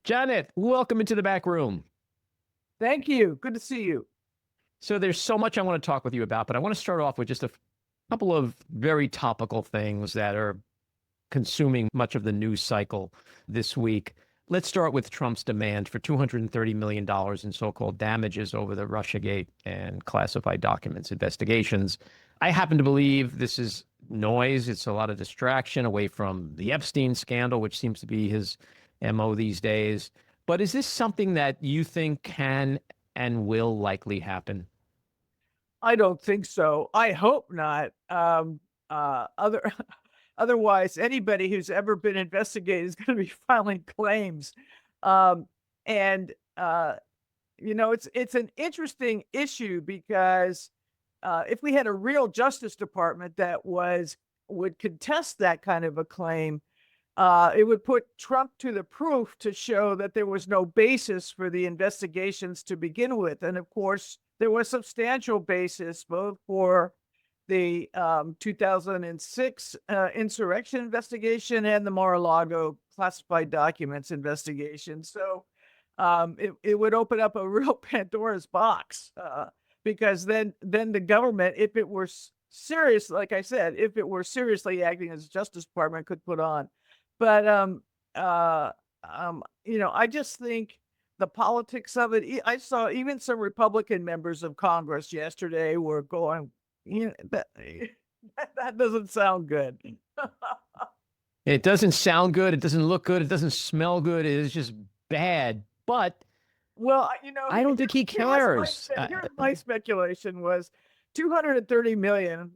Janet, welcome into the back room. Thank you. Good to see you. So there's so much I want to talk with you about, but I want to start off with just a couple of very topical things that are consuming much of the news cycle this week. Let's start with Trump's demand for $230 million in so-called damages over the Russiagate and classified documents investigations. I happen to believe this is noise. It's a lot of distraction away from the Epstein scandal, which seems to be his MO these days. But is this something that you think can and will likely happen? I don't think so. I hope not. Otherwise, anybody who's ever been investigated is going to be filing claims. Um, and it's an interesting issue because if we had a real Justice Department that would contest that kind of a claim, it would put Trump to the proof to show that there was no basis for the investigations to begin with. And of course, there was substantial basis both for the 2006 insurrection investigation and the Mar-a-Lago classified documents investigation. So it would open up a real Pandora's box because then the government, if it were serious, like I said, if it were seriously acting as a Justice Department, could put on. But I just think the politics of it. I saw even some Republican members of Congress yesterday were going, that doesn't sound good. It doesn't sound good. It doesn't look good. It doesn't smell good. It is just bad. But Well, I don't think he cares. Here's my speculation was 230 million.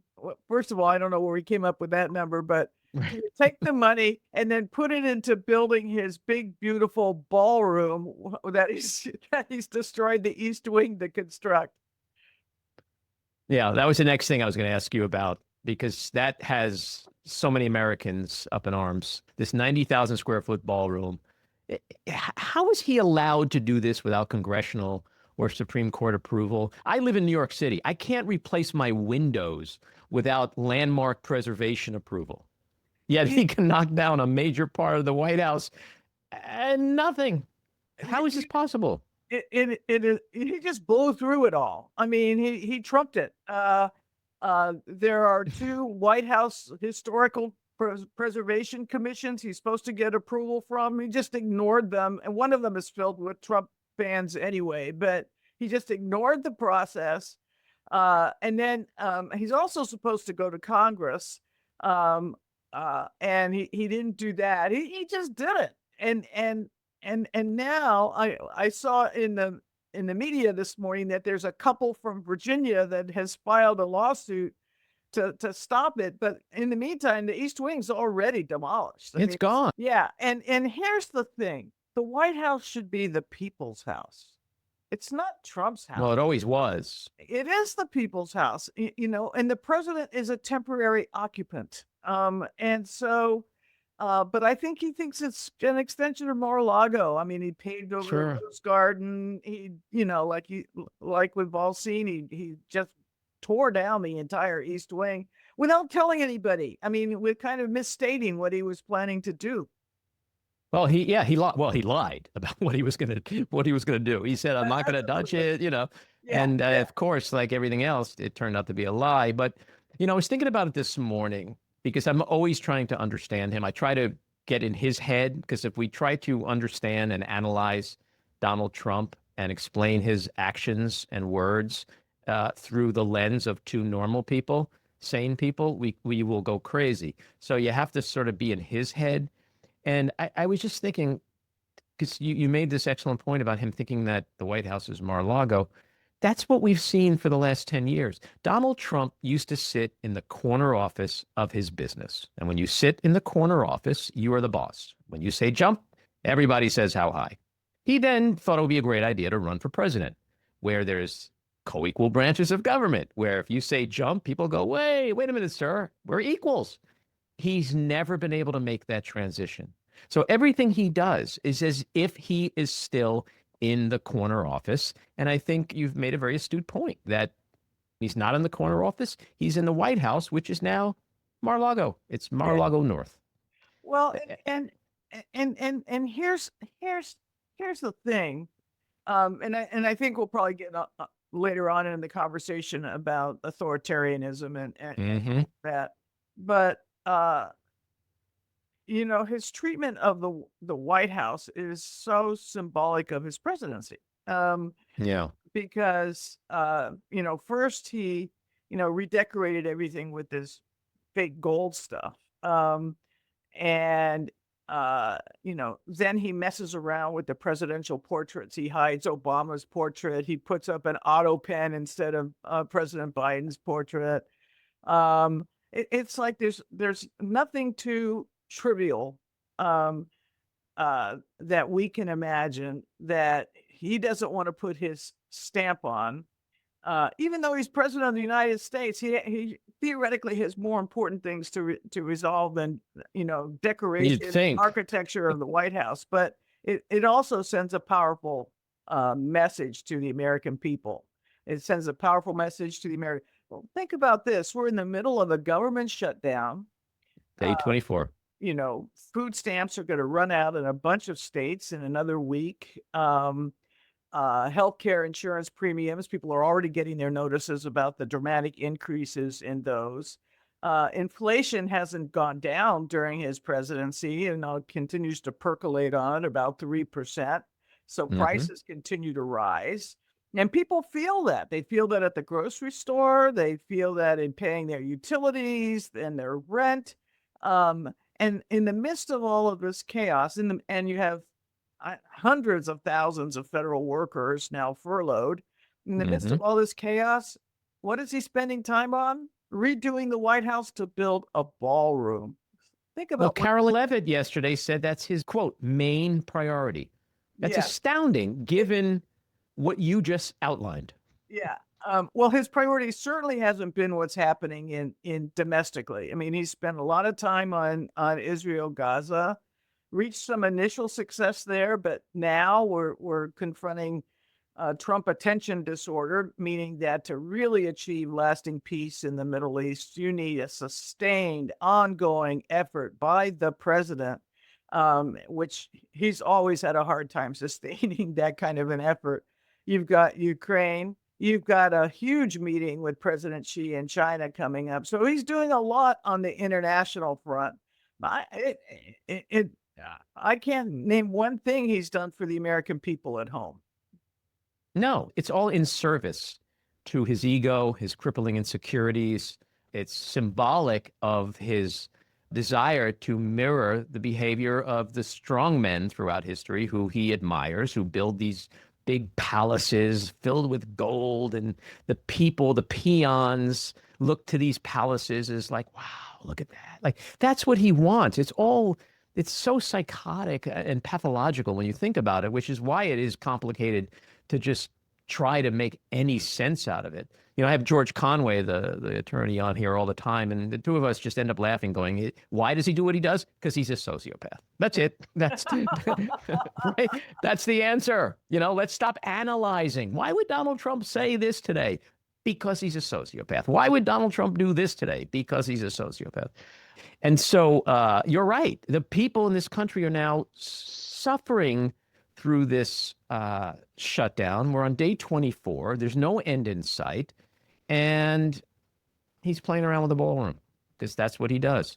First of all, I don't know where he came up with that number, but he would take the money and then put it into building his big, beautiful ballroom that he's destroyed the East Wing to construct. Yeah, that was the next thing I was going to ask you about because that has so many Americans up in arms. This 90,000 square foot ballroom. How is he allowed to do this without congressional or Supreme Court approval? I live in New York City. I can't replace my windows without landmark preservation approval. Yet he can knock down a major part of the White House and nothing. How is this possible? He just blew through it all. I mean, he trumped it. There are two White House historical preservation commissions he's supposed to get approval from. He just ignored them, and one of them is filled with Trump fans anyway. But he just ignored the process, and then he's also supposed to go to Congress, and he didn't do that. He just did it, and now I saw in the media this morning that there's a couple from Virginia that has filed a lawsuit to stop it. But in the meantime, the East Wing's already demolished. It's gone. Yeah, and here's the thing: the White House should be the people's house. It's not Trump's house. Well, it always was. It is the people's house, and the president is a temporary occupant. And so. But I think he thinks it's an extension of Mar-a-Lago. I mean, he paved over Sure. the Rose Garden. He, like with Valsine, he just tore down the entire East Wing without telling anybody. I mean, with kind of misstating what he was planning to do. Well, he lied about what he was going to do. He said, "I'm not going to touch it," Yeah, and yeah. of course, like everything else, it turned out to be a lie. But I was thinking about it this morning because I'm always trying to understand him. I try to get in his head because if we try to understand and analyze Donald Trump and explain his actions and words through the lens of two normal people, sane people, we will go crazy. So you have to sort of be in his head. And I was just thinking, because you made this excellent point about him thinking that the White House is Mar-a-Lago. That's what we've seen for the last 10 years. Donald Trump used to sit in the corner office of his business. And when you sit in the corner office, you are the boss. When you say jump, everybody says how high. He then thought it would be a great idea to run for president, where there's co-equal branches of government, where if you say jump, people go, wait a minute, sir, we're equals. He's never been able to make that transition. So everything he does is as if he is still in the corner office. And I think you've made a very astute point that he's not in the corner office. He's in the White House, which is now Mar-a-Lago. It's Mar-a-Lago North. Well, and here's here's the thing, and I think we'll probably get later on in the conversation about authoritarianism and Hmm. that, but his treatment of the White House is so symbolic of his presidency. Yeah. Because first he redecorated everything with this fake gold stuff. And then he messes around with the presidential portraits. He hides Obama's portrait. He puts up an auto pen instead of President Biden's portrait. It's like there's nothing too trivial um, that we can imagine that he doesn't want to put his stamp on. Even though he's president of the United States, he theoretically has more important things to resolve than You'd decoration, think. architecture of the White House. But it also sends a powerful message to the American people. It sends a powerful message to the American. Well, think about this: we're in the middle of a government shutdown. Day 24. Food stamps are going to run out in a bunch of states in another week. Healthcare insurance premiums, people are already getting their notices about the dramatic increases in those. Inflation hasn't gone down during his presidency and continues to percolate on at about 3%. So Hmm. prices continue to rise. And people feel that. They feel that at the grocery store. They feel that in paying their utilities and their rent. And in the midst of all of this chaos, and you have hundreds of thousands of federal workers now furloughed. In the midst Hmm. of all this chaos, what is he spending time on? Redoing the White House to build a ballroom. Think Well, about what, Carol Levitt yesterday said that's his quote, main priority. That's yeah, astounding given what you just outlined. yeah. Well, his priority certainly hasn't been what's happening in domestically. I mean, he spent a lot of time on Israel, Gaza, reached some initial success there, but now we're confronting Trump attention disorder, meaning that to really achieve lasting peace in the Middle East, you need a sustained, ongoing effort by the president, which he's always had a hard time sustaining that kind of an effort. You've got Ukraine. You've got a huge meeting with President Xi in China coming up. So he's doing a lot on the international front. I can't name one thing he's done for the American people at home. No, it's all in service to his ego, his crippling insecurities. It's symbolic of his desire to mirror the behavior of the strong men throughout history who he admires, who build these big palaces filled with gold, and the people, the peons, look to these palaces as like, wow, look at that. Like that's what he wants. It's so psychotic and pathological when you think about it, which is why it is complicated to just try to make any sense out of it. I have George Conway, the attorney, on here all the time, and the two of us just end up laughing, going, "Why does he do what he does? Because he's a sociopath. That's it. That's right. That's the answer. Let's stop analyzing. Why would Donald Trump say this today? Because he's a sociopath. Why would Donald Trump do this today? Because he's a sociopath. And so you're right. The people in this country are now suffering through this shutdown. We're on day 24. There's no end in sight. And he's playing around with the ballroom because that's what he does.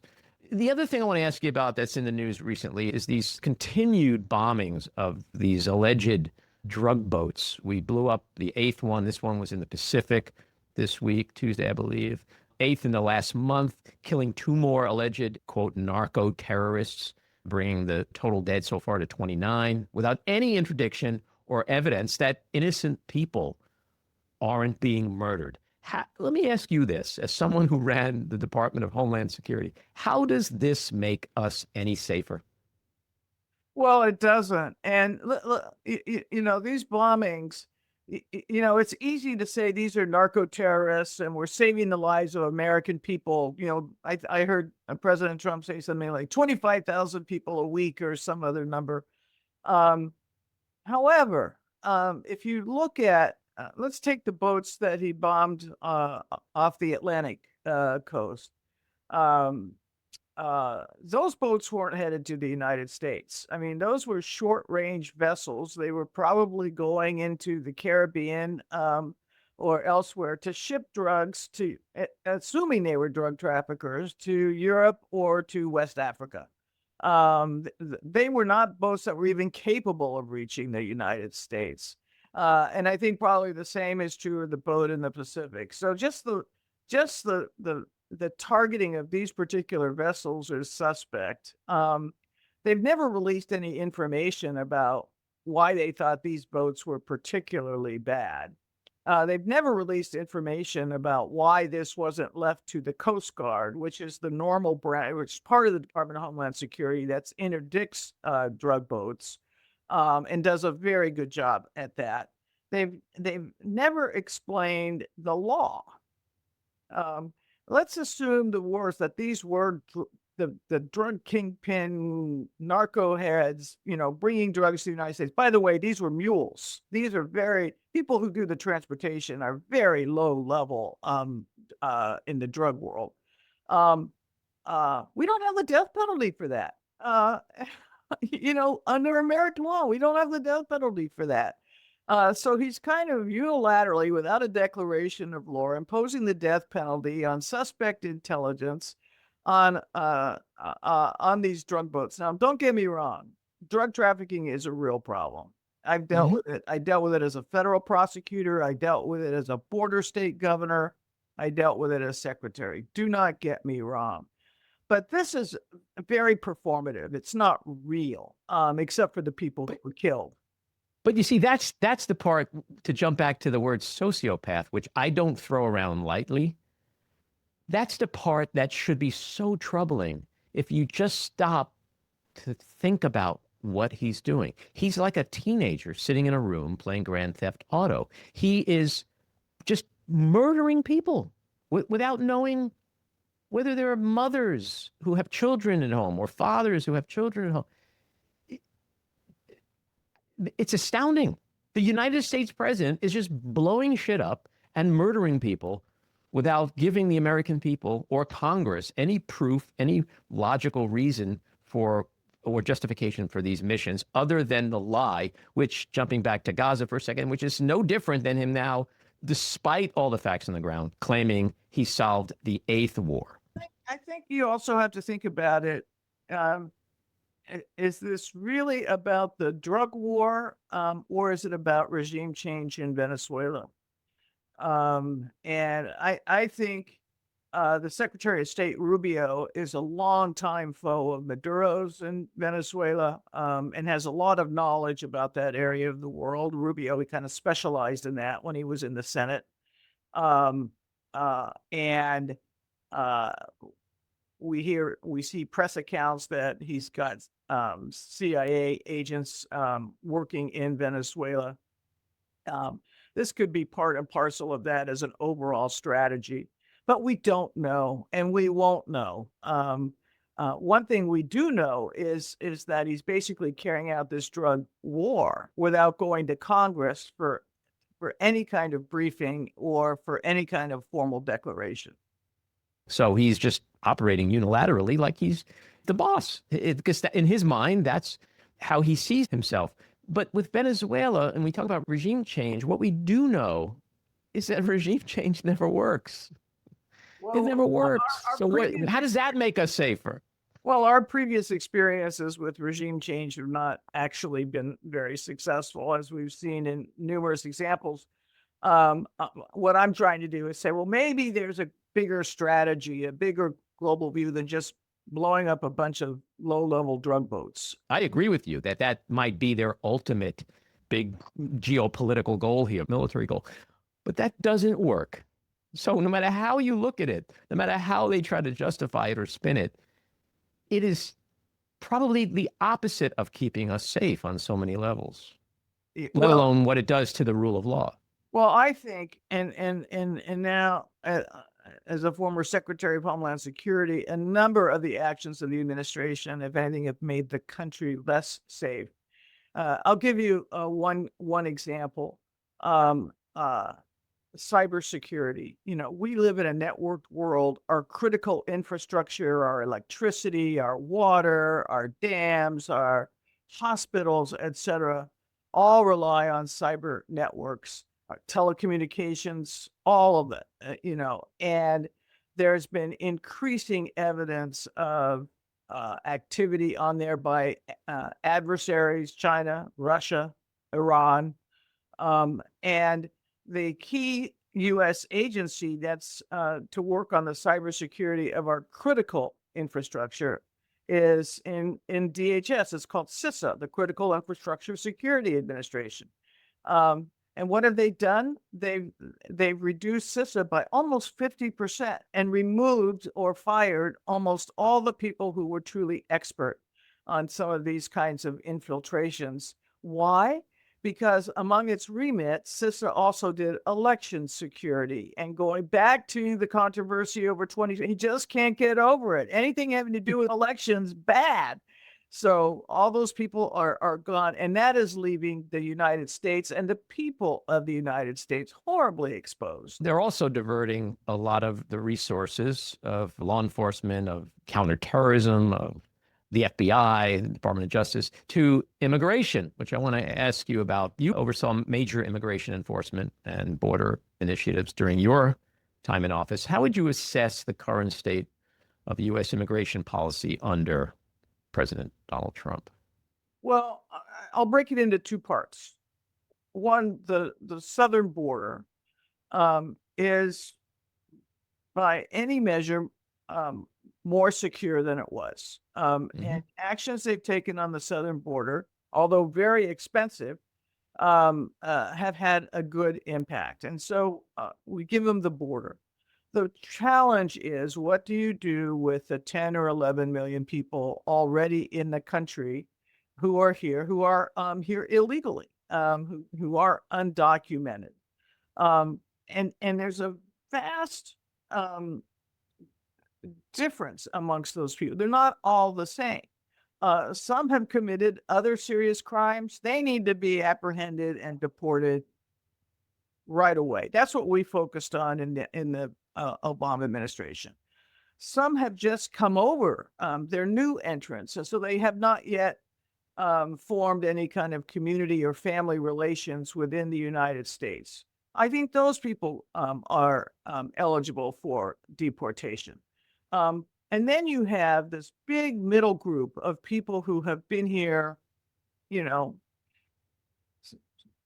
The other thing I want to ask you about that's in the news recently is these continued bombings of these alleged drug boats. We blew up the eighth one. This one was in the Pacific this week, Tuesday, I believe. Eighth in the last month, killing two more alleged, quote, narco terrorists, bringing the total dead so far to 29, without any interdiction or evidence that innocent people aren't being murdered. Let me ask you this, as someone who ran the Department of Homeland Security, how does this make us any safer? Well, it doesn't. And these bombings, it's easy to say these are narco terrorists and we're saving the lives of American people. I heard President Trump say something like 25,000 people a week or some other number. However, if you look at, let's take the boats that he bombed off the Atlantic coast. Um, those boats weren't headed to the United States. I mean, those were short-range vessels. They were probably going into the Caribbean, or elsewhere to ship drugs to, assuming they were drug traffickers, to Europe or to West Africa. They were not boats that were even capable of reaching the United States. And I think probably the same is true of the boat in the Pacific. So just the targeting of these particular vessels is suspect. They've never released any information about why they thought these boats were particularly bad. They've never released information about why this wasn't left to the Coast Guard, which is the normal branch, which is part of the Department of Homeland Security that's interdicts drug boats, and does a very good job at that. They've never explained the law. Let's assume the worst, that these were the drug kingpin narco heads, bringing drugs to the United States. By the way, these were mules. These are people who do the transportation are very low level in the drug world. We don't have the death penalty for that. Under American law, we don't have the death penalty for that. So he's kind of unilaterally, without a declaration of law, imposing the death penalty on suspect intelligence on these drug boats. Now, don't get me wrong. Drug trafficking is a real problem. I've dealt with it. I dealt with it as a federal prosecutor. I dealt with it as a border state governor. I dealt with it as secretary. Do not get me wrong. But this is very performative. It's not real, except for the people that were killed. But you see, that's the part, to jump back to the word sociopath, which I don't throw around lightly. That's the part that should be so troubling if you just stop to think about what he's doing. He's like a teenager sitting in a room playing Grand Theft Auto. He is just murdering people without knowing whether there are mothers who have children at home or fathers who have children at home. It's astounding. The United States president is just blowing shit up and murdering people without giving the American people or Congress any proof, any logical reason for or justification for these missions other than the lie, which, jumping back to Gaza for a second, which is no different than him now, despite all the facts on the ground, claiming he solved the 8th war. I think you also have to think about it. Is this really about the drug war, or is it about regime change in Venezuela? And I think the Secretary of State Rubio is a longtime foe of Maduro's in Venezuela, and has a lot of knowledge about that area of the world. Rubio, he kind of specialized in that when he was in the Senate. We see press accounts that he's got CIA agents working in Venezuela. This could be part and parcel of that as an overall strategy, but we don't know, and we won't know. One thing we do know is that he's basically carrying out this drug war without going to Congress for any kind of briefing or for any kind of formal declaration. So he's just operating unilaterally like he's the boss, because in his mind, that's how he sees himself. But with Venezuela, and we talk about regime change, what we do know is that regime change never works. It never works. How does that make us safer? Well, our previous experiences with regime change have not actually been very successful, as we've seen in numerous examples. What I'm trying to do is say, well, maybe there's a bigger strategy, a bigger global view than just blowing up a bunch of low-level drug boats. I agree with you that might be their ultimate big geopolitical goal here, military goal. But that doesn't work. So no matter how you look at it, no matter how they try to justify it or spin it, it is probably the opposite of keeping us safe on so many levels, let alone what it does to the rule of law. Well, I think, and now, as a former Secretary of Homeland Security, a number of the actions of the administration, if anything, have made the country less safe. I'll give you one example. cybersecurity. We live in a networked world. Our critical infrastructure, our electricity, our water, our dams, our hospitals, etc., all rely on cyber networks, our telecommunications, all of it, and there's been increasing evidence of activity on there by adversaries, China, Russia, Iran, and the key U.S. agency that's to work on the cybersecurity of our critical infrastructure is in DHS. It's called CISA, the Critical Infrastructure Security Administration. And what have they done? They've reduced CISA by almost 50% and removed or fired almost all the people who were truly expert on some of these kinds of infiltrations. Why? Because among its remit, CISA also did election security. And going back to the controversy over 20, he just can't get over it. Anything having to do with elections, bad. So all those people are gone, and that is leaving the United States and the people of the United States horribly exposed. They're also diverting a lot of the resources of law enforcement, of counterterrorism, of the FBI, the Department of Justice, to immigration, which I want to ask you about. You oversaw major immigration enforcement and border initiatives during your time in office. How would you assess the current state of U.S. immigration policy under President Donald Trump? Well, I'll break it into two parts. One, the southern border is, by any measure, more secure than it was. And actions they've taken on the southern border, although very expensive, have had a good impact. And so we give them the border. The challenge is, what do you do with the 10 or 11 million people already in the country who are here here illegally, who are undocumented? And there's a vast difference amongst those people. They're not all the same. Some have committed other serious crimes. They need to be apprehended and deported right away. That's what we focused on in the Obama administration. Some have just come over. They're new entrants, so they have not yet formed any kind of community or family relations within the United States. I think those people are eligible for deportation. And then you have this big middle group of people who have been here,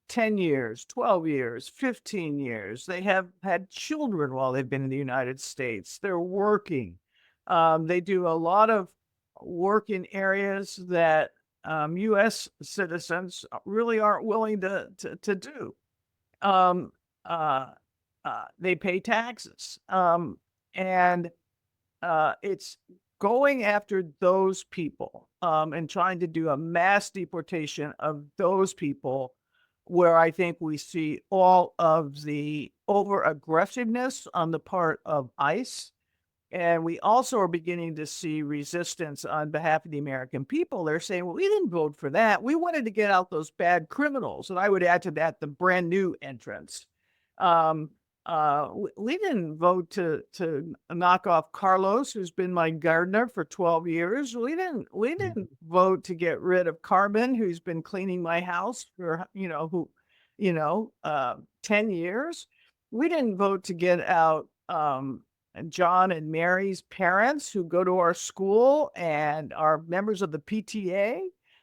10 years, 12 years, 15 years. They have had children while they've been in the United States. They're working. They do a lot of work in areas that U.S. citizens really aren't willing to do. They pay taxes. And it's going after those people and trying to do a mass deportation of those people, where I think we see all of the over aggressiveness on the part of ICE. And we also are beginning to see resistance on behalf of the American people. They're saying, well, we didn't vote for that. We wanted to get out those bad criminals. And I would add to that the brand new entrants. We didn't vote to knock off Carlos, who's been my gardener for 12 years. We didn't vote to get rid of Carmen, who's been cleaning my house for 10 years. We didn't vote to get out John and Mary's parents, who go to our school and are members of the PTA.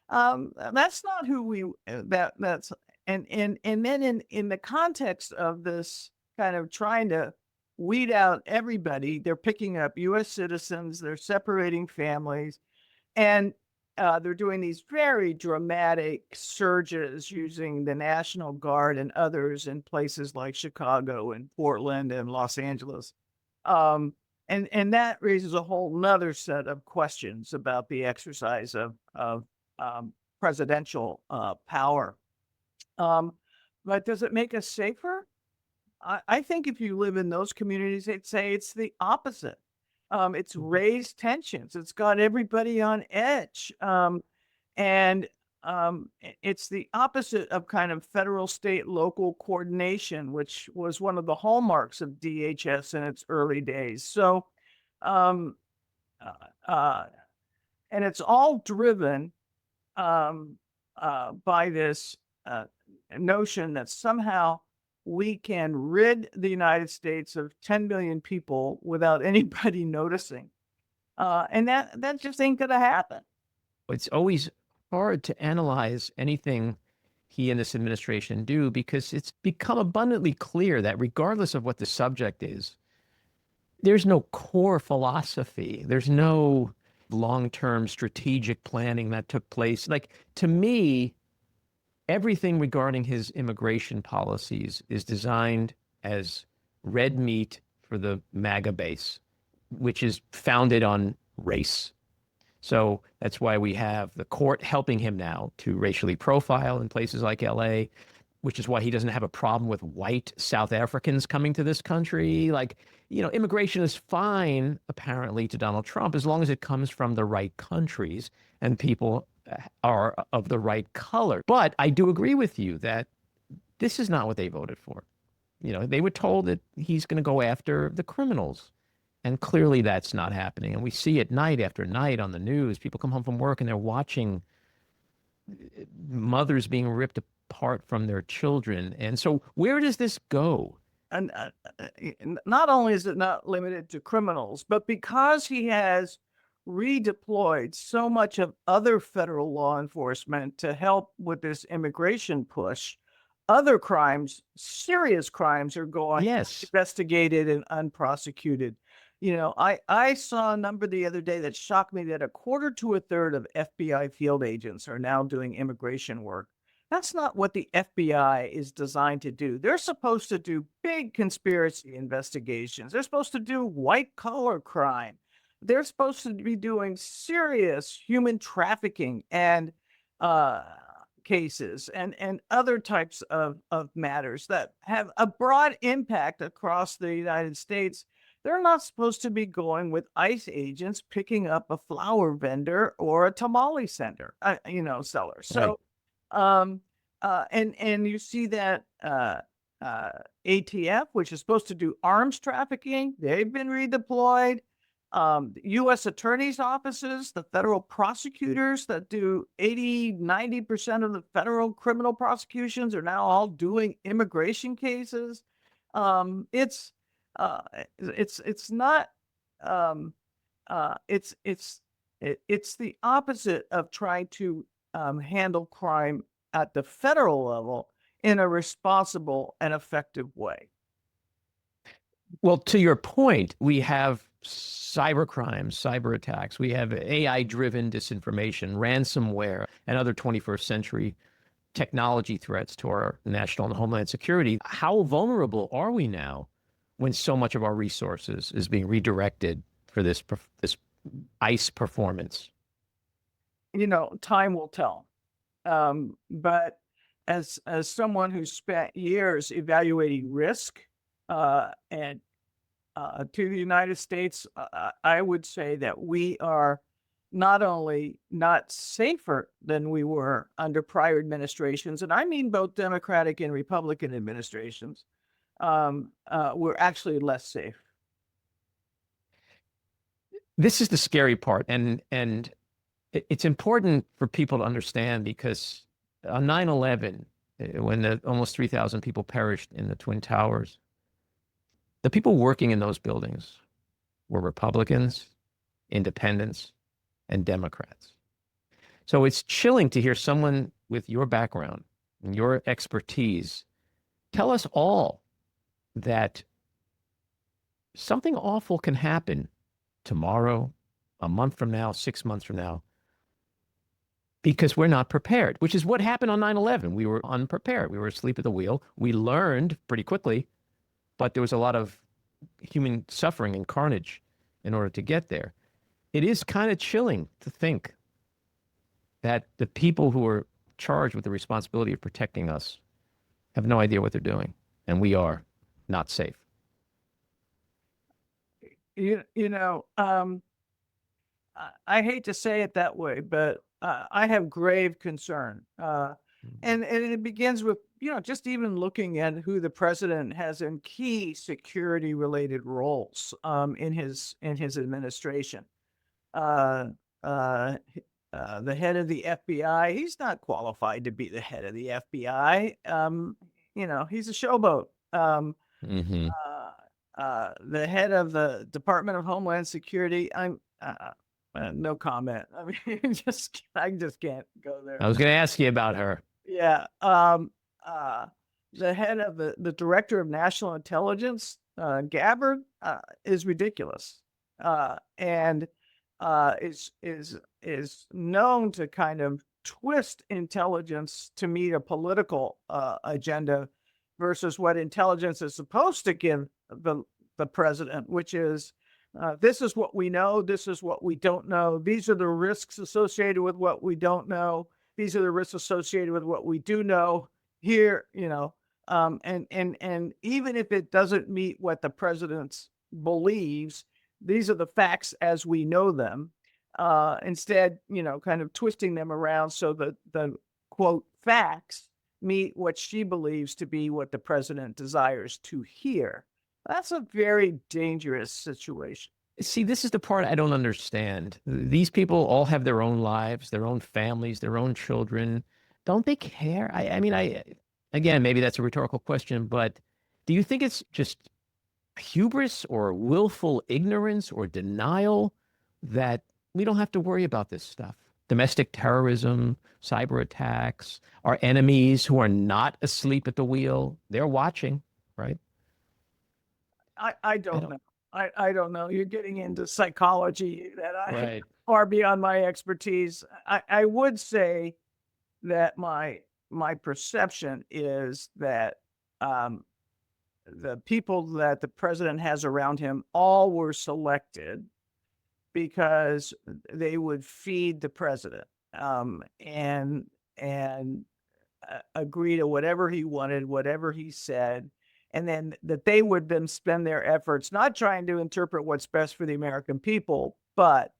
That's not who we that's and then in the context of this kind of trying to weed out everybody, they're picking up U.S. citizens, they're separating families, and they're doing these very dramatic surges using the National Guard and others in places like Chicago and Portland and Los Angeles. And that raises a whole nother set of questions about the exercise of presidential power. But does it make us safer? I think if you live in those communities, they'd say it's the opposite. It's raised tensions. It's got everybody on edge. And it's the opposite of kind of federal, state, local coordination, which was one of the hallmarks of DHS in its early days. So, um, uh, and it's all driven by this notion that somehow we can rid the United States of 10 million people without anybody noticing. And that just ain't going to happen. It's always hard to analyze anything he and this administration do because it's become abundantly clear that regardless of what the subject is, there's no core philosophy. There's no long-term strategic planning that took place. Like, to me, everything regarding his immigration policies is designed as red meat for the MAGA base, which is founded on race. So that's why we have the court helping him now to racially profile in places like LA, which is why he doesn't have a problem with white South Africans coming to this country. Like, immigration is fine, apparently, to Donald Trump, as long as it comes from the right countries and people are of the right color. But I do agree with you that this is not what they voted for. They were told that he's going to go after the criminals. And clearly that's not happening. And we see it night after night on the news. People come home from work and they're watching mothers being ripped apart from their children. And so where does this go? And not only is it not limited to criminals, but because he has redeployed so much of other federal law enforcement to help with this immigration push, other crimes, serious crimes, are going investigated and unprosecuted. I saw a number the other day that shocked me that a quarter to a third of FBI field agents are now doing immigration work. That's not what the FBI is designed to do. They're supposed to do big conspiracy investigations. They're supposed to do white collar crime. They're supposed to be doing serious human trafficking and cases and other types of matters that have a broad impact across the United States. They're not supposed to be going with ICE agents picking up a flower vendor or a tamale seller. So, and you see that ATF, which is supposed to do arms trafficking, they've been redeployed. U.S. attorneys' offices, the federal prosecutors that do 80-90% of the federal criminal prosecutions are now all doing immigration cases. It's not it's the opposite of trying to handle crime at the federal level in a responsible and effective way. Well, to your point, we have cyber crimes, cyber attacks. We have AI-driven disinformation, ransomware, and other 21st century technology threats to our national and homeland security. How vulnerable are we now when so much of our resources is being redirected for this ICE performance? Time will tell. But as someone who spent years evaluating risk and to the United States, I would say that we are not only not safer than we were under prior administrations, and I mean both Democratic and Republican administrations, we're actually less safe. This is the scary part, and it's important for people to understand, because on 9/11, when almost 3,000 people perished in the Twin Towers, the people working in those buildings were Republicans, independents, and Democrats. So it's chilling to hear someone with your background and your expertise tell us all that something awful can happen tomorrow, a month from now, 6 months from now, because we're not prepared, which is what happened on 9/11. We were unprepared. We were asleep at the wheel. We learned pretty quickly, but there was a lot of human suffering and carnage in order to get there. It is kind of chilling to think that the people who are charged with the responsibility of protecting us have no idea what they're doing, and we are not safe. I hate to say it that way, but I have grave concern. Mhm. And it begins with, just even looking at who the president has in key security related roles in his administration. Uh, uh, the head of the FBI, he's not qualified to be the head of the FBI. He's a showboat. Mhm. The head of the Department of Homeland Security, no comment. I mean, I just can't go there. I was going to ask you about her. Yeah. Uh, the head of the Director of National Intelligence, Gabbard, is ridiculous. And is known to kind of twist intelligence to meet a political agenda versus what intelligence is supposed to give the president, which is this is what we know, this is what we don't know, these are the risks associated with what we don't know, these are the risks associated with what we do know here, and even if it doesn't meet what the president believes, these are the facts as we know them. Instead, kind of twisting them around so that the quote facts meet what she believes to be what the president desires to hear. That's a very dangerous situation. See, this is the part I don't understand. These people all have their own lives, their own families, their own children. Don't they care? I mean, again, maybe that's a rhetorical question, but do you think it's just hubris or willful ignorance or denial that we don't have to worry about this stuff? Domestic terrorism, cyber attacks, our enemies who are not asleep at the wheel, they're watching, right? I I don't don't, know. I don't know. You're getting into psychology that I right. far beyond my expertise. I would say that my perception is that um, the people that the president has around him all were selected because they would feed the president and agree to whatever he wanted, whatever he said, and then that they would then spend their efforts not trying to interpret what's best for the American people, but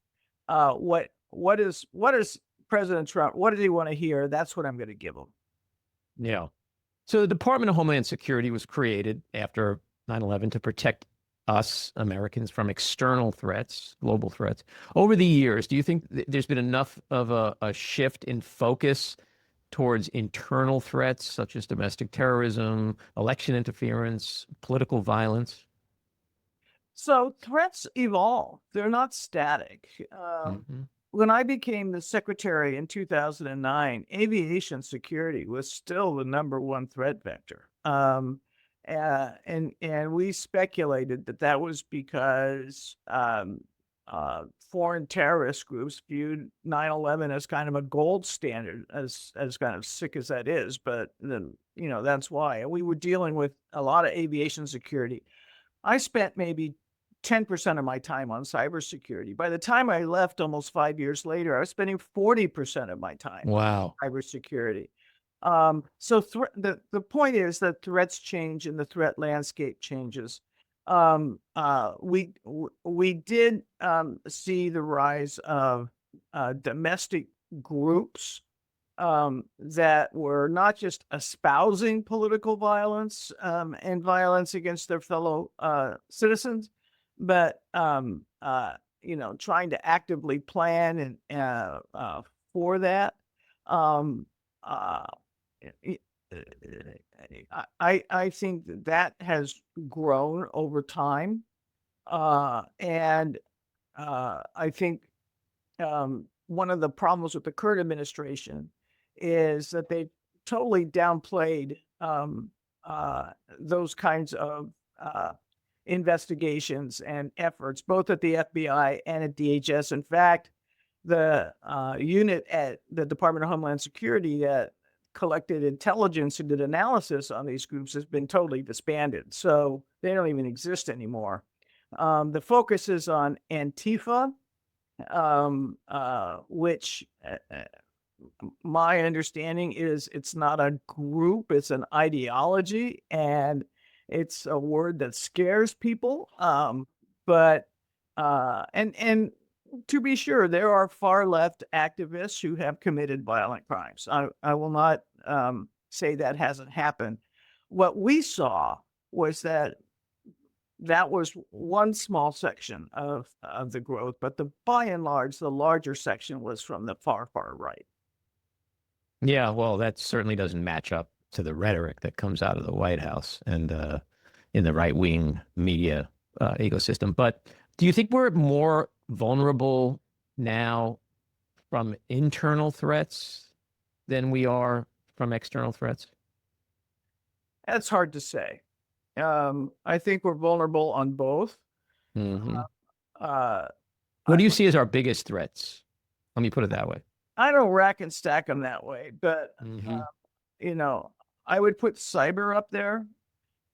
what is President Trump? What does he want to hear? That's what I'm going to give him. Yeah. So the Department of Homeland Security was created after 9/11 to protect us Americans from external threats, global threats. Over the years, do you think there's been enough of a shift in focus towards internal threats such as domestic terrorism, election interference, political violence? So threats evolve; they're not static. Hmm. When I became the secretary in 2009, aviation security was still the number one threat vector. And we speculated that that was because foreign terrorist groups viewed 9/11 as kind of a gold standard, as kind of sick as that is. But then, that's why. And we were dealing with a lot of aviation security. I spent maybe 10% of my time on cybersecurity. By the time I left almost 5 years later, I was spending 40% of my time Wow. on cybersecurity. So the point is that threats change and the threat landscape changes. We did see the rise of domestic groups that were not just espousing political violence and violence against their fellow citizens, but trying to actively plan and for that. Um, uh, i- I think that has grown over time, and I think one of the problems with the current administration is that they totally downplayed those kinds of investigations and efforts, both at the FBI and at DHS. In fact, the unit at the Department of Homeland Security that collected intelligence and did analysis on these groups has been totally disbanded. So they don't even exist anymore. The focus is on Antifa, which my understanding is it's not a group, it's an ideology, and it's a word that scares people. But and to be sure, there are far left activists who have committed violent crimes. I will not say that hasn't happened. What we saw was that was one small section of the growth, but by and large, the larger section was from the far right. Yeah, well, that certainly doesn't match up to the rhetoric that comes out of the White House and in the right-wing media ecosystem. But do you think we're more vulnerable now from internal threats than we are from external threats? That's hard to say. I think we're vulnerable on both. Hmm. Uh, What I, do you see as our biggest threats? Let me put it that way. I don't rack and stack them that way, but Hmm. you know, I would put cyber up there.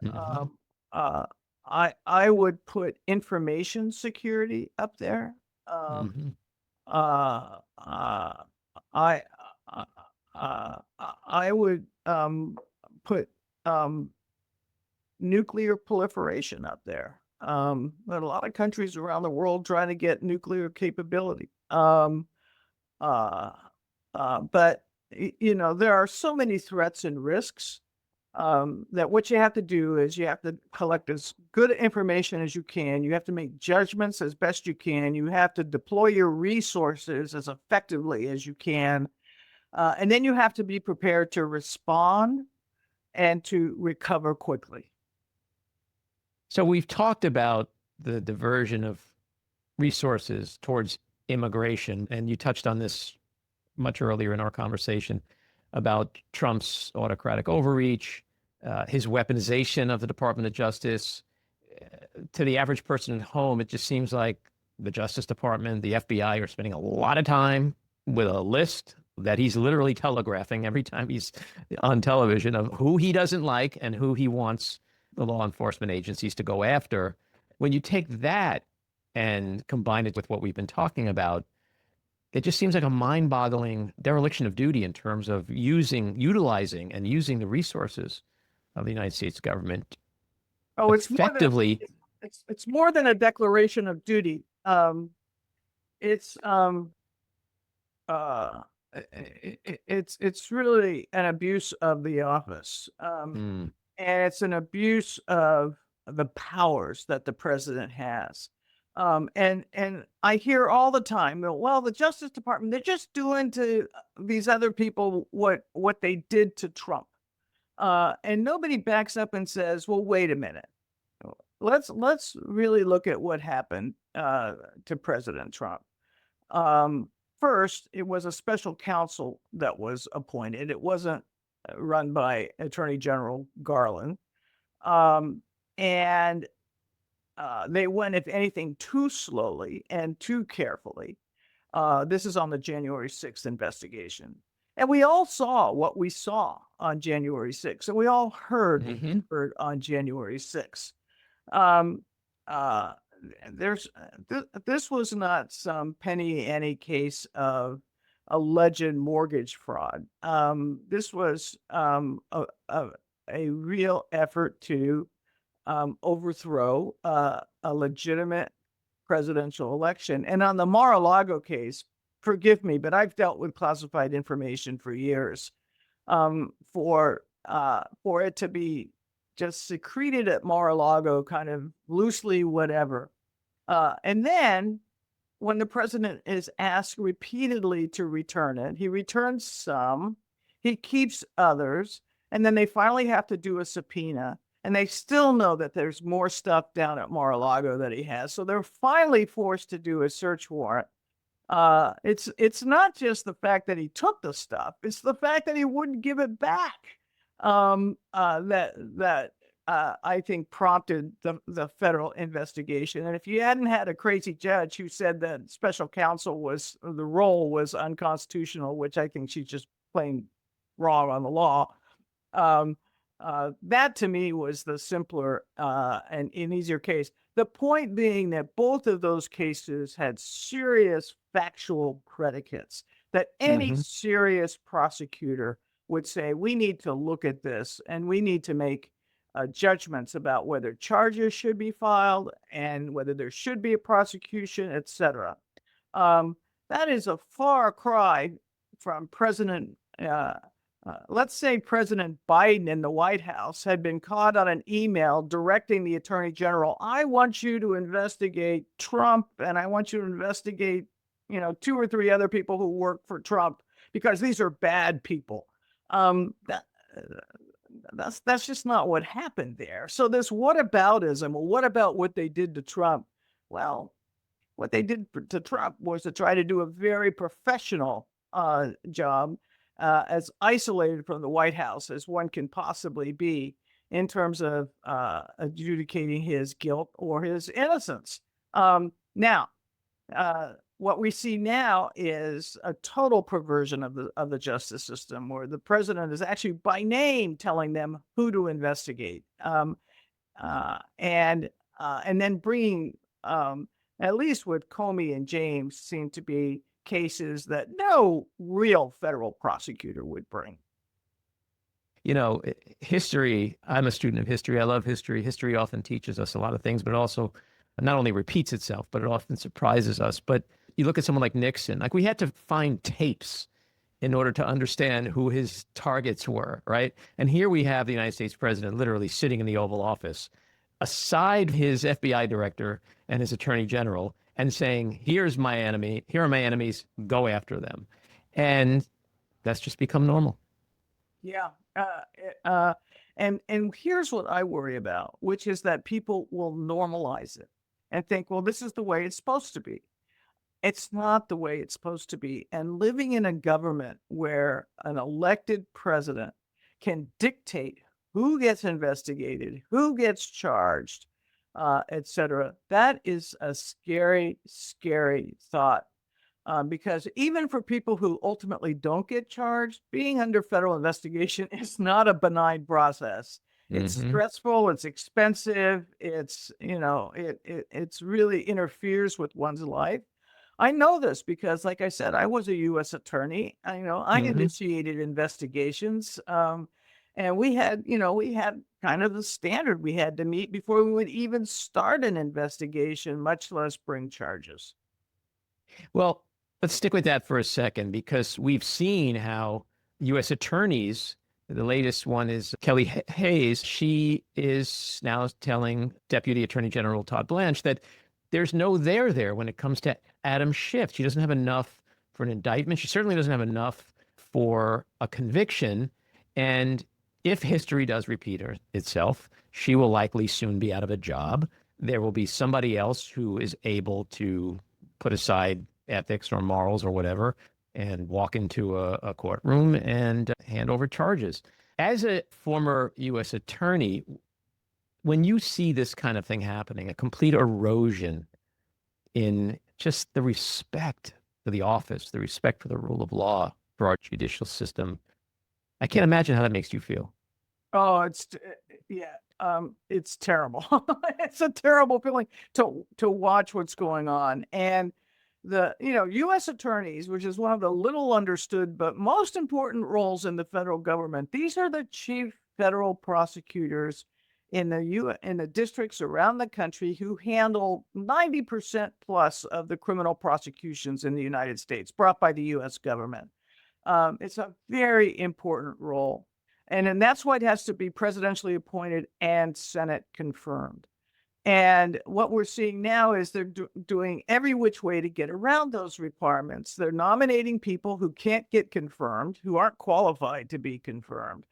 Hmm. Um, uh, I would put information security up there. Um, Hmm. uh, uh, I uh, I would put nuclear proliferation up there. There are a lot of countries around the world trying to get nuclear capability. Uh, but there are so many threats and risks that what you have to do is you have to collect as good information as you can. You have to make judgments as best you can. You have to deploy your resources as effectively as you can. And then you have to be prepared to respond and to recover quickly. So we've talked about the diversion of resources towards immigration, and you touched on this much earlier in our conversation about Trump's autocratic overreach, his weaponization of the Department of Justice. To the average person at home, it just seems like the Justice Department, the FBI are spending a lot of time with a list that he's literally telegraphing every time he's on television of who he doesn't like and who he wants the law enforcement agencies to go after. When you take that and combine it with what we've been talking about, it just seems like a mind-boggling dereliction of duty in terms of utilizing and using the resources of the United States government Oh, effectively. it's more than a declaration of duty. It's it's really an abuse of the office. Mm, And it's an abuse of the powers that the president has. And I hear all the time, well, the Justice Department, they're just doing to these other people what they did to Trump. And nobody backs up and says, well, wait a minute. Let's really look at what happened to President Trump. First, it was a special counsel that was appointed. It wasn't run by Attorney General Garland. And they went, if anything, too slowly and too carefully. This is on the January 6th investigation. And we all saw what we saw on January 6th, and we all heard what we heard on January 6th. Um, uh, this was not some penny ante case of alleged mortgage fraud. This was a real effort to overthrow a legitimate presidential election. And on the Mar-a-Lago case, forgive me, but I've dealt with classified information for years. For it to be just secreted at Mar-a-Lago, kind of loosely, whatever. And then when the president is asked repeatedly to return it, he returns some, he keeps others, and then they finally have to do a subpoena. And they still know that there's more stuff down at Mar-a-Lago that he has. So they're finally forced to do a search warrant. It's not just the fact that he took the stuff; it's the fact that he wouldn't give it back. That I think prompted the federal investigation. And if you hadn't had a crazy judge who said that special counsel the role was unconstitutional, which I think she's just plain wrong on the law. That to me was the simpler and easier case. The point being that both of those cases had serious factual predicates that any serious prosecutor would say, we need to look at this and we need to make judgments about whether charges should be filed and whether there should be a prosecution, etc. That is a far cry from let's say President Biden in the White House had been caught on an email directing the Attorney General, I want you to investigate Trump and I want you to investigate, 2 or 3 other people who work for Trump because these are bad people. That's just not what happened there. So this whataboutism, well, what about what they did to Trump? Well, what they did to Trump was to try to do a very professional job, as isolated from the White House as one can possibly be in terms of adjudicating his guilt or his innocence. Now, what we see now is a total perversion of the justice system, where the president is actually by name telling them who to investigate, and then bringing, at least with Comey and James, seem to be cases that no real federal prosecutor would bring. History, I'm a student of history. I love history. History often teaches us a lot of things, but it also not only repeats itself, but it often surprises us. But you look at someone like Nixon, like we had to find tapes in order to understand who his targets were, right? And here we have the United States president literally sitting in the Oval Office, aside his FBI director and his attorney general, and saying, here's my enemy, here are my enemies, go after them. And that's just become normal. Yeah. And here's what I worry about, which is that people will normalize it and think, well, this is the way it's supposed to be. It's not the way it's supposed to be. And living in a government where an elected president can dictate who gets investigated, who gets charged, et cetera, that is a scary, scary thought. Because even for people who ultimately don't get charged, being under federal investigation is not a benign process. It's stressful, it's expensive, it's, it's really interferes with one's life. I know this because, like I said, I was a U.S. attorney. I initiated investigations, and we had kind of the standard we had to meet before we would even start an investigation, much less bring charges. Well, let's stick with that for a second, because we've seen how U.S. attorneys, the latest one is Kelly Hayes. She is now telling Deputy Attorney General Todd Blanche that there's no there when it comes to Adam Schiff. She doesn't have enough for an indictment. She certainly doesn't have enough for a conviction. And if history does repeat itself, she will likely soon be out of a job. There will be somebody else who is able to put aside ethics or morals or whatever and walk into a courtroom and hand over charges. As a former U.S. attorney, when you see this kind of thing happening, a complete erosion in just the respect for the office, the respect for the rule of law, for our judicial system, I can't imagine how that makes you feel. Oh, it's terrible. It's a terrible feeling to watch what's going on. And the U.S. attorneys, which is one of the little understood but most important roles in the federal government, these are the chief federal prosecutors in the districts around the country who handle 90% plus of the criminal prosecutions in the United States brought by the U.S. government. It's a very important role. And that's why it has to be presidentially appointed and Senate confirmed. And what we're seeing now is they're doing every which way to get around those requirements. They're nominating people who can't get confirmed, who aren't qualified to be confirmed,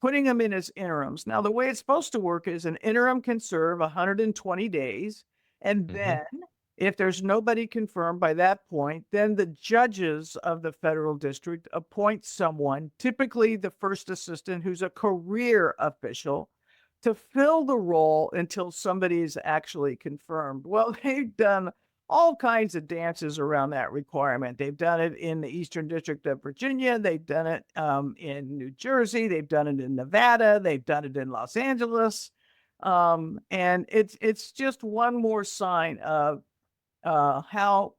putting them in as interims. Now, the way it's supposed to work is an interim can serve 120 days. And then if there's nobody confirmed by that point, then the judges of the federal district appoint someone, typically the first assistant, who's a career official, to fill the role until somebody is actually confirmed. Well, they've done all kinds of dances around that requirement. They've done it in the Eastern District of Virginia. They've done it in New Jersey. They've done it in Nevada. They've done it in Los Angeles. And it's just one more sign of how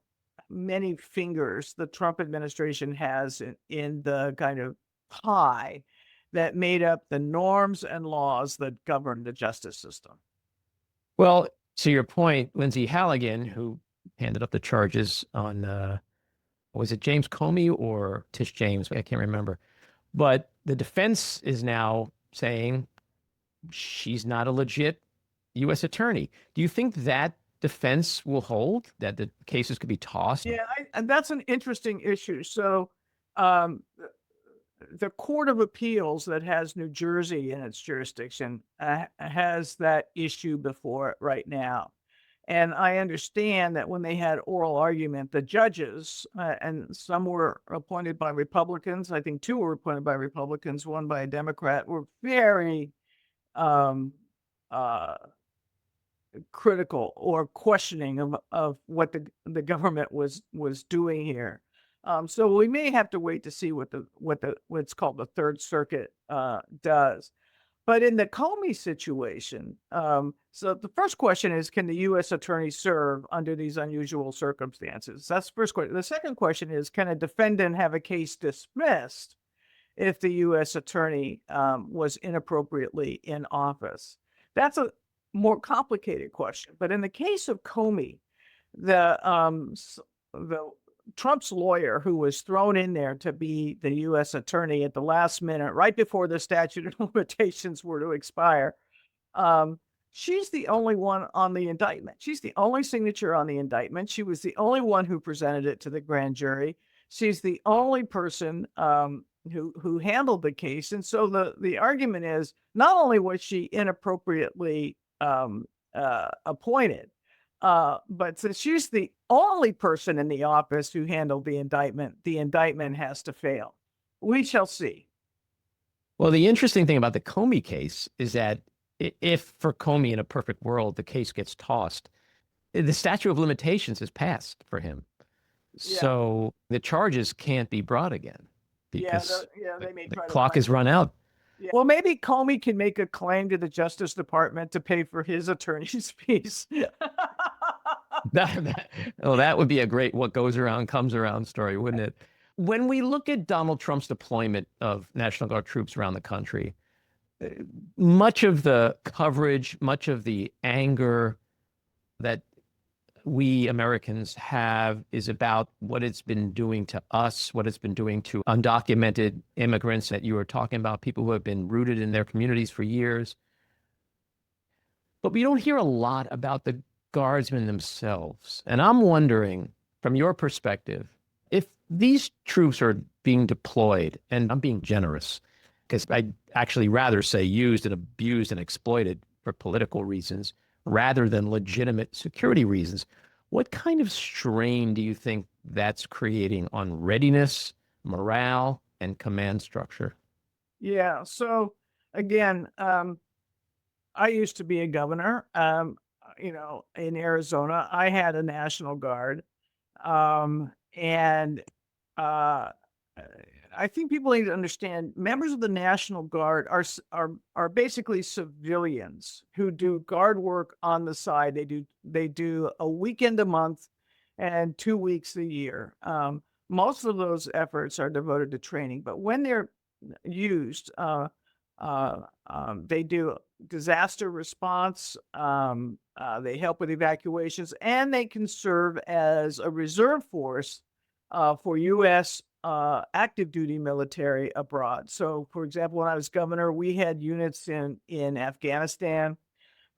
many fingers the Trump administration has in the kind of pie that made up the norms and laws that govern the justice system. Well, to your point, Lindsay Halligan, who handed up the charges on, was it James Comey or Tish James? I can't remember. But the defense is now saying she's not a legit U.S. attorney. Do you think that defense will hold, that the cases could be tossed? Yeah, and that's an interesting issue. So, um, the Court of Appeals that has New Jersey in its jurisdiction has that issue before it right now. And I understand that when they had oral argument, the judges, and some were appointed by Republicans, I think two were appointed by Republicans, one by a Democrat, were very um, uh, critical or questioning of what the government was doing here. So we may have to wait to see what's called the Third Circuit does. But in the Comey situation, so the first question is, can the U.S. attorney serve under these unusual circumstances? That's the first question. The second question is, can a defendant have a case dismissed if the U.S. attorney was inappropriately in office? That's a more complicated question. But in the case of Comey, the Trump's lawyer, who was thrown in there to be the U.S. attorney at the last minute, right before the statute of limitations were to expire, she's the only one on the indictment. She's the only signature on the indictment. She was the only one who presented it to the grand jury. She's the only person who handled the case. And so the argument is, not only was she inappropriately appointed, but since she's the only person in the office who handled the indictment has to fail. We shall see. Well, the interesting thing about the Comey case is that if for Comey in a perfect world, the case gets tossed, the statute of limitations is passed for him. Yeah. So the charges can't be brought again because they may the try to clock find is run out. Yeah. Well, maybe Comey can make a claim to the Justice Department to pay for his attorney's fees. That would be a great what goes around comes around story, wouldn't it? When we look at Donald Trump's deployment of National Guard troops around the country, much of the coverage, much of the anger that we Americans have is about what it's been doing to us, what it's been doing to undocumented immigrants that you were talking about, people who have been rooted in their communities for years. But we don't hear a lot about the guardsmen themselves. And I'm wondering, from your perspective, if these troops are being deployed, and I'm being generous, because I'd actually rather say used and abused and exploited for political reasons, rather than legitimate security reasons. What kind of strain do you think that's creating on readiness, morale, and command structure? Yeah. So again, I used to be a governor. In Arizona, I had a National Guard, and I think people need to understand members of the National Guard are basically civilians who do guard work on the side. They do a weekend a month and 2 weeks a year. Most of those efforts are devoted to training, but when they're used, they do disaster response. They help with evacuations, and they can serve as a reserve force for U.S. Active duty military abroad. So, for example, when I was governor, we had units in Afghanistan,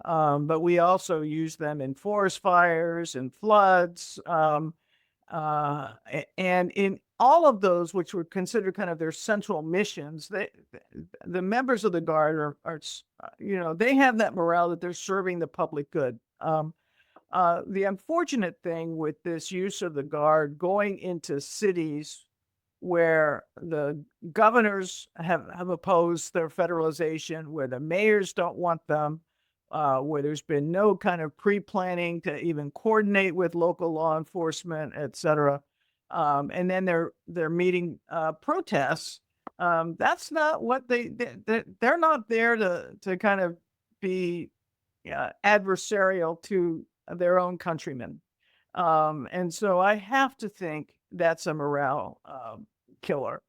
but we also used them in forest fires and floods, and in all of those, which were considered kind of their central missions. The members of the Guard are they have that morale that they're serving the public good. The unfortunate thing with this use of the Guard going into cities where the governors have opposed their federalization, where the mayors don't want them, where there's been no kind of pre-planning to even coordinate with local law enforcement, et cetera. And then they're meeting protests. That's not what they're not there to kind of be adversarial to their own countrymen. And so I have to think that's a morale killer.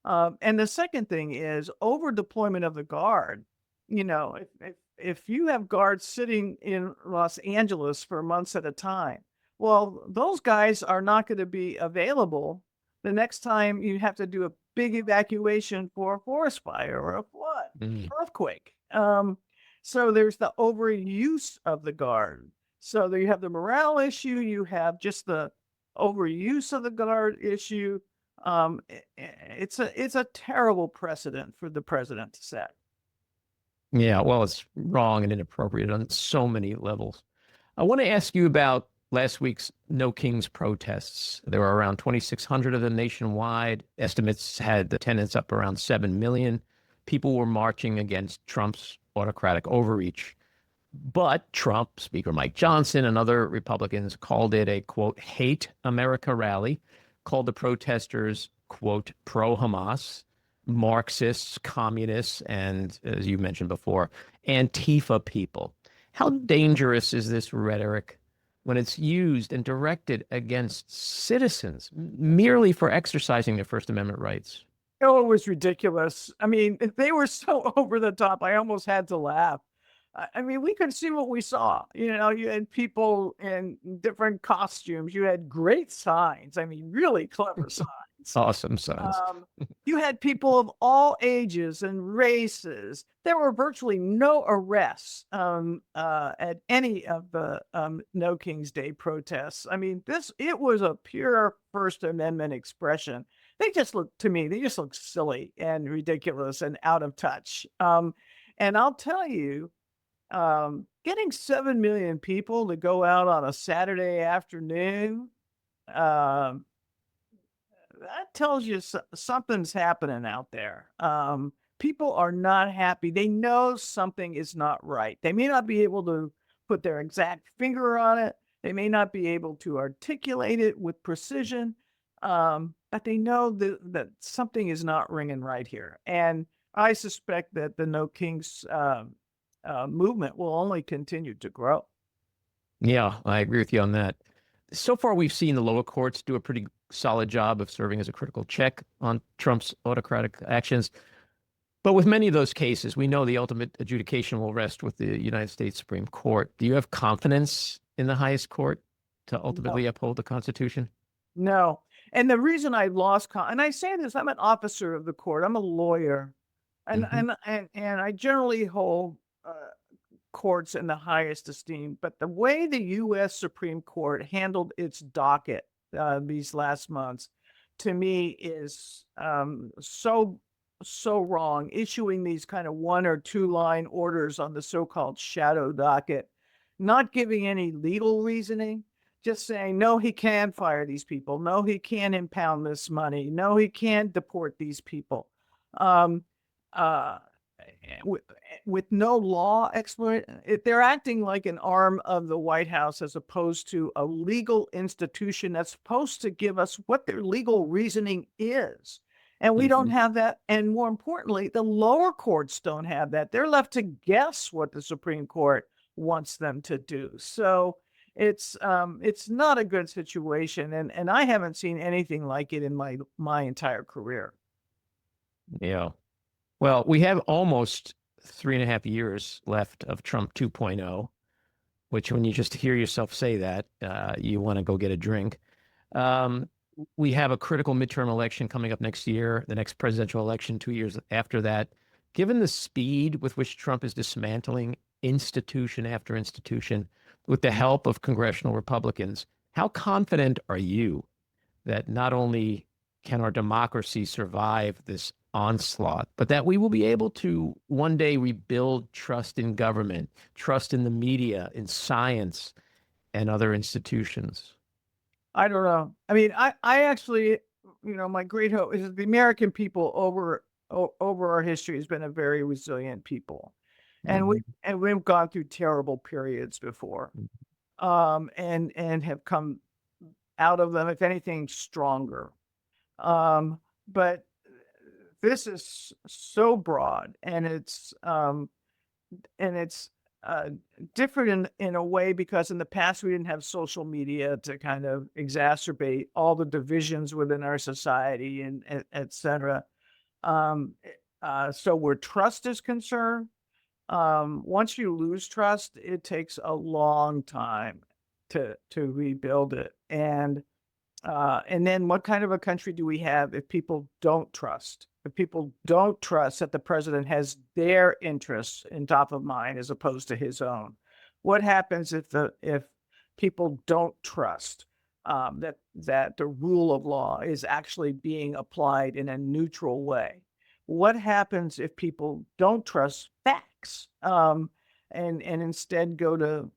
And the second thing is over deployment of the Guard. If you have guards sitting in Los Angeles for months at a time, Well, those guys are not going to be available the next time you have to do a big evacuation for a forest fire or a flood, Mm. earthquake. So there's the overuse of the guard. So there you have the morale issue, you have just the overuse of the guard issue. It's a terrible precedent for the president to set. Yeah, well, it's wrong and inappropriate on so many levels. I want to ask you about last week's No Kings protests. There were around 2,600 of them nationwide. Estimates had the attendance up around 7 million. People were marching against Trump's autocratic overreach. But Trump, Speaker Mike Johnson, and other Republicans called it a, quote, hate America rally, called the protesters, quote, pro-Hamas, Marxists, communists, and, as you mentioned before, Antifa people. How dangerous is this rhetoric when it's used and directed against citizens merely for exercising their First Amendment rights? Oh, it was ridiculous. I mean, they were so over the top. I almost had to laugh. I mean, we could see what we saw. You had people in different costumes. You had great signs. I mean, really clever signs. Awesome sons. You had people of all ages and races. There were virtually no arrests at any of the No King's Day protests. I mean, it was a pure First Amendment expression. They just look silly and ridiculous and out of touch. And I'll tell you, getting 7 million people to go out on a Saturday afternoon, um, that tells you something's happening out there. People are not happy. They know something is not right. They may not be able to put their exact finger on it. They may not be able to articulate it with precision, but they know that something is not ringing right here. And I suspect that the No Kings movement will only continue to grow. Yeah, I agree with you on that. So far, we've seen the lower courts do a pretty solid job of serving as a critical check on Trump's autocratic actions. But with many of those cases, we know the ultimate adjudication will rest with the United States Supreme Court. Do you have confidence in the highest court to No, ultimately uphold the Constitution? no. And the reason I lost, and I say this, I'm an officer of the court. I'm a lawyer, and Hmm. and I generally hold courts in the highest esteem. But the way the U.S. Supreme Court handled its docket these last months, to me, is so wrong. Issuing these kind of 1 or 2 line orders on the so-called shadow docket, not giving any legal reasoning, just saying no, he can fire these people. No, he can impound this money. No, he can deport these people. Um, uh, with, with no law explanation, they're acting like an arm of the White House as opposed to a legal institution that's supposed to give us what their legal reasoning is. And we don't Hmm. have that. And more importantly, the lower courts don't have that. They're left to guess what the Supreme Court wants them to do. So it's not a good situation. And I haven't seen anything like it in my entire career. Yeah. Well, we have almost 3.5 years left of Trump 2.0, which when you just hear yourself say that, you want to go get a drink. Um, we have a critical midterm election coming up next year, the next presidential election 2 years after that. Given the speed with which Trump is dismantling institution after institution with the help of congressional Republicans, how confident are you that not only can our democracy survive this onslaught, but that we will be able to one day rebuild trust in government, trust in the media, in science, and other institutions? I don't know. I mean, I actually, my great hope is that the American people over our history has been a very resilient people, and Mhm. we've gone through terrible periods before, and have come out of them, if anything, stronger. But this is so broad, and it's uh, different in a way because in the past we didn't have social media to kind of exacerbate all the divisions within our society and et cetera. So where trust is concerned, once you lose trust, it takes a long time. to rebuild it. And then what kind of a country do we have if people don't trust? If people don't trust that the president has their interests in top of mind as opposed to his own? What happens if people don't trust that the rule of law is actually being applied in a neutral way? What happens if people don't trust facts and instead go to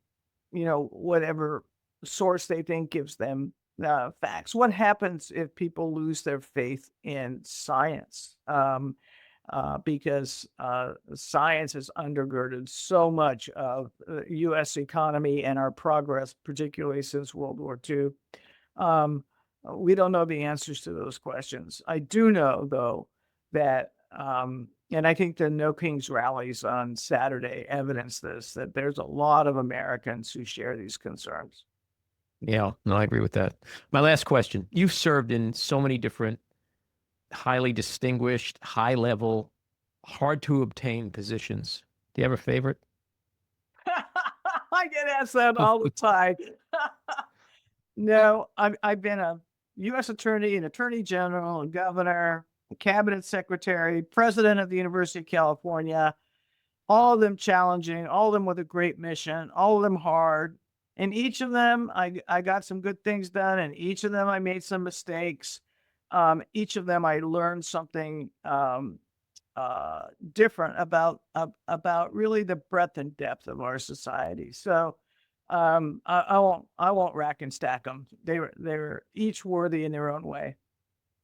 whatever source they think gives them facts? What happens if people lose their faith in science? Because science has undergirded so much of the U.S. economy and our progress, particularly since World War II. We don't know the answers to those questions. I do know, though, that, and I think the No Kings rallies on Saturday evidence this, that there's a lot of Americans who share these concerns. Yeah, no, I agree with that. My last question. You've served in so many different highly distinguished, high level, hard to obtain positions. Do you have a favorite? I get asked that all the time. No, I've been a U.S. attorney, an attorney general, a governor, a cabinet secretary, president of the University of California, all of them challenging, all of them with a great mission, all of them hard. And each of them, I got some good things done, and each of them I made some mistakes. Each of them I learned something different about really the breadth and depth of our society. So I won't rack and stack them. They were each worthy in their own way.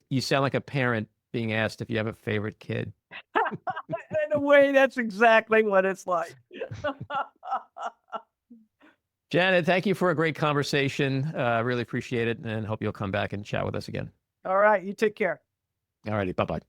You sound like a parent being asked if you have a favorite kid. In a way, that's exactly what it's like. Janet, thank you for a great conversation. Really appreciate it, and hope you'll come back and chat with us again. All right, you take care. All righty, bye-bye.